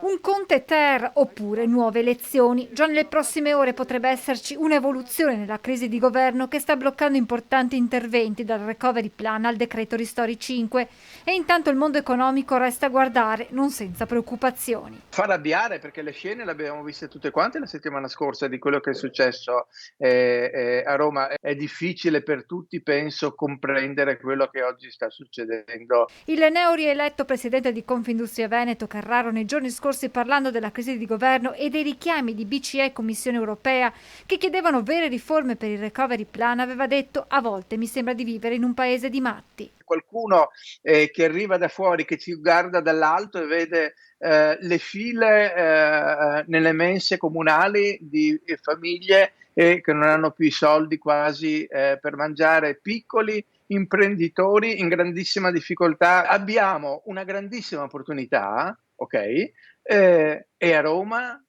Un Conte-ter oppure nuove elezioni. Già nelle prossime ore potrebbe esserci un'evoluzione nella crisi di governo che sta bloccando importanti interventi dal recovery plan al decreto ristori 5 e intanto il mondo economico resta a guardare, non senza preoccupazioni. Fa arrabbiare perché le scene le abbiamo viste tutte quante la settimana scorsa di quello che è successo, a Roma. È difficile per tutti, penso, comprendere quello che oggi sta succedendo. Il neorieletto presidente di Confindustria Veneto Carraro nei giorni scorsi parlando della crisi di governo e dei richiami di BCE e Commissione europea che chiedevano vere riforme per il recovery plan aveva detto: a volte mi sembra di vivere in un paese di matti. Qualcuno, che arriva da fuori, che ci guarda dall'alto e vede, le file, nelle mense comunali di famiglie, che non hanno più i soldi quasi, per mangiare, piccoli imprenditori in grandissima difficoltà. Abbiamo una grandissima opportunità, okay, e a Roma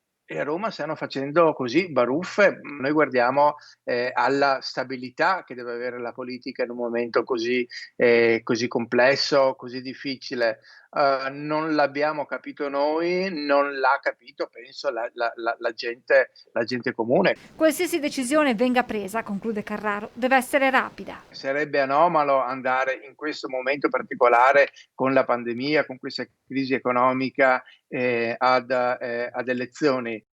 stanno facendo così baruffe. Noi guardiamo, alla stabilità che deve avere la politica in un momento così complesso, così difficile. Non l'abbiamo capito noi, non l'ha capito penso la gente comune. Qualsiasi decisione venga presa, conclude Carraro, deve essere rapida. Sarebbe anomalo andare in questo momento particolare con la pandemia, con questa crisi economica, ad elezioni.